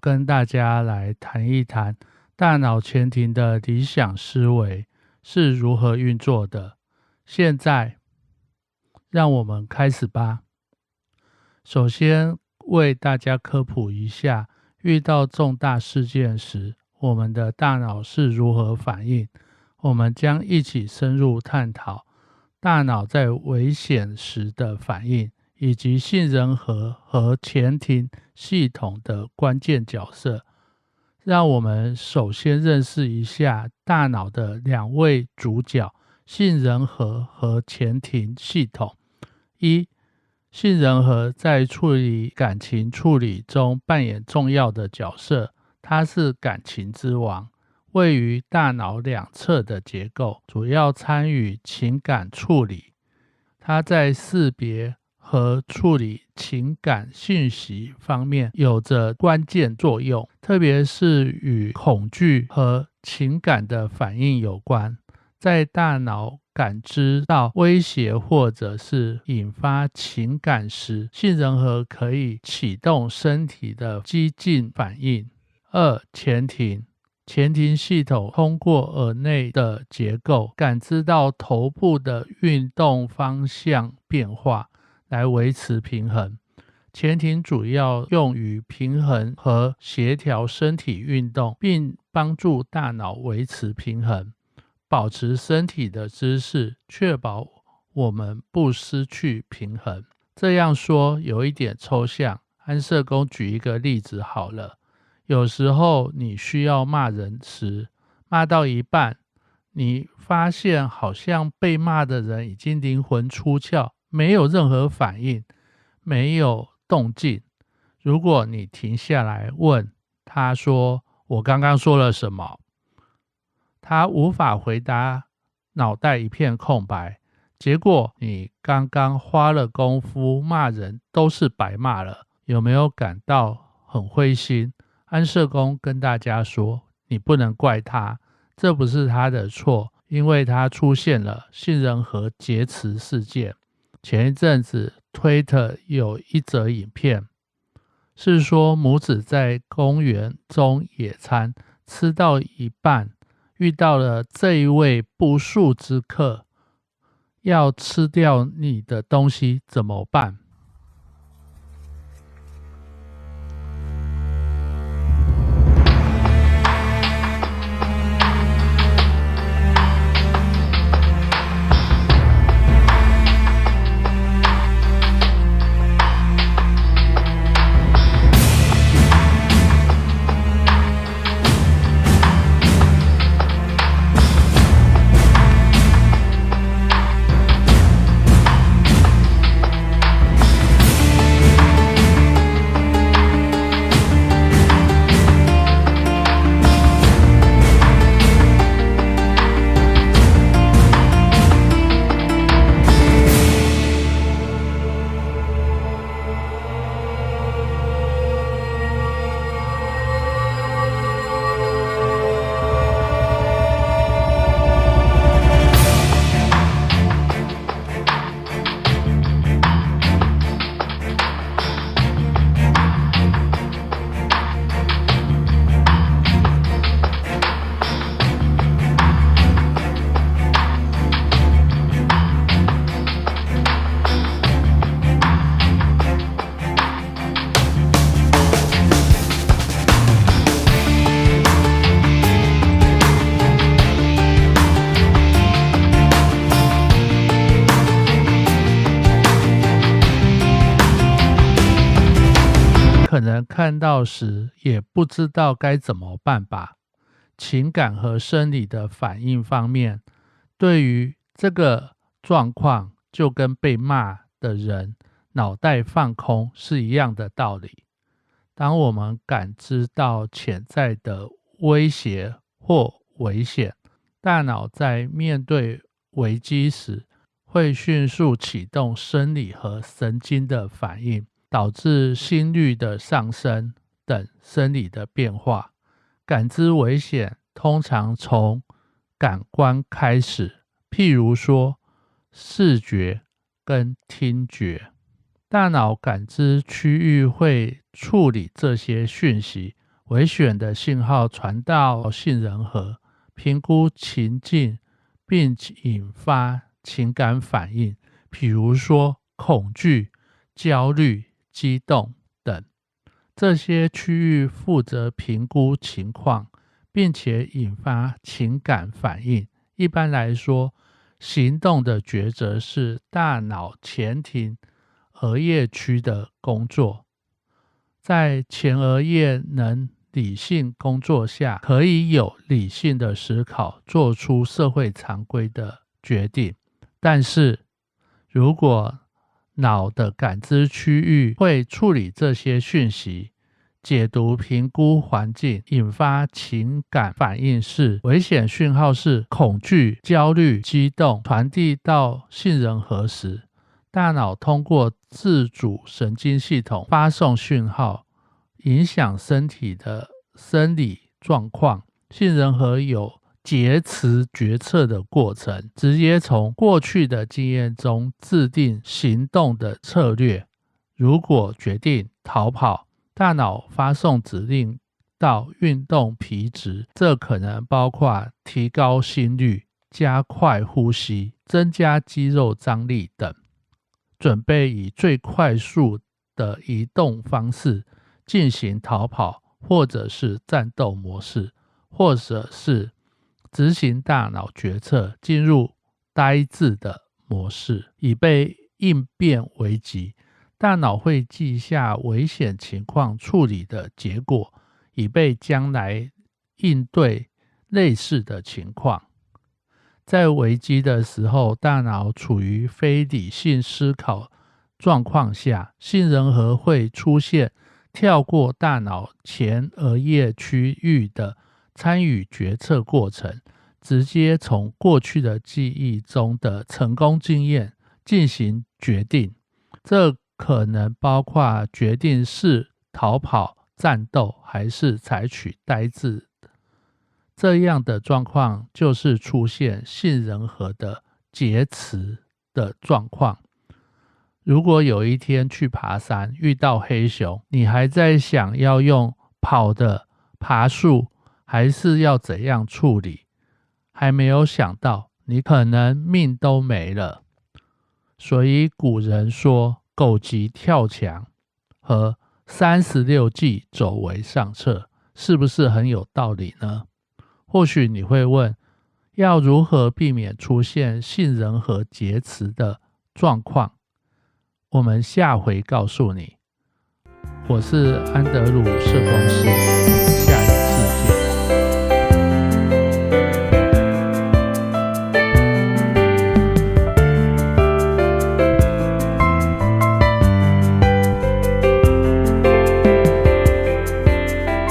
跟大家来谈一谈大脑前庭的理想思维是如何运作的。现在，让我们开始吧。首先，为大家科普一下，遇到重大事件时，我们的大脑是如何反应。我们将一起深入探讨大脑在危险时的反应，以及杏仁核和前庭系统的关键角色。让我们首先认识一下大脑的两位主角，杏仁核和前庭系统。杏仁核在处理感情处理中扮演重要的角色，它是感情之王，位于大脑两侧的结构，主要参与情感处理。它在识别和处理情感讯息方面有着关键作用，特别是与恐惧和情感的反应有关。在大脑感知到威胁或者是引发情感时，杏仁核可以启动身体的激进反应。前庭系统通过耳内的结构感知到头部的运动方向变化，来维持平衡。前庭主要用于平衡和协调身体运动，并帮助大脑维持平衡，保持身体的姿势，确保我们不失去平衡。这样说有一点抽象，安社工举一个例子好了。有时候你需要骂人时，骂到一半，你发现好像被骂的人已经灵魂出窍，没有任何反应，没有动静。如果你停下来问他说，我刚刚说了什么？他无法回答，脑袋一片空白。结果你刚刚花了功夫骂人都是白骂了，有没有感到很灰心？安社工跟大家说，你不能怪他，这不是他的错，因为他出现了杏仁核劫持事件。前一阵子推特有一则影片，是说母子在公园中野餐，吃到一半遇到了这一位不速之客，要吃掉你的东西怎么办？可能看到时也不知道该怎么办吧。情感和生理的反应方面，对于这个状况就跟被骂的人脑袋放空是一样的道理。当我们感知到潜在的威胁或危险，大脑在面对危机时会迅速启动生理和神经的反应，导致心率的上升等生理的变化。感知危险通常从感官开始，譬如说视觉跟听觉。大脑感知区域会处理这些讯息，危险的信号传到杏仁核，评估情境，并引发情感反应，比如说恐惧、焦虑、激动等。这些区域负责评估情况，并且引发情感反应。一般来说，行动的抉择是大脑前庭额叶区的工作。在前额叶能理性工作下，可以有理性的思考，做出社会常规的决定。但是，如果脑的感知区域会处理这些讯息，解读、评估环境，引发情感反应时，危险讯号是恐惧、焦虑、激动传递到杏仁核时，大脑通过自主神经系统发送讯号，影响身体的生理状况。杏仁核有节词决策的过程，直接从过去的经验中制定行动的策略。如果决定逃跑，大脑发送指令到运动皮质，这可能包括提高心率、加快呼吸、增加肌肉张力等，准备以最快速的移动方式进行逃跑，或者是战斗模式，或者是执行大脑决策，进入呆滞的模式，以备应变危机。大脑会记下危险情况处理的结果，以备将来应对类似的情况。在危机的时候，大脑处于非理性思考状况下，杏仁核会出现跳过大脑前额叶区域的参与决策过程，直接从过去的记忆中的成功经验进行决定。这可能包括决定是逃跑、战斗，还是采取呆滞。这样的状况就是出现杏仁核的节词的状况。如果有一天去爬山遇到黑熊，你还在想要用跑的、爬树，还是要怎样处理，还没有想到，你可能命都没了。所以古人说狗急跳墙和36计走为上策，是不是很有道理呢？或许你会问，要如何避免出现杏仁核节词的状况？我们下回告诉你。我是安德鲁社工师。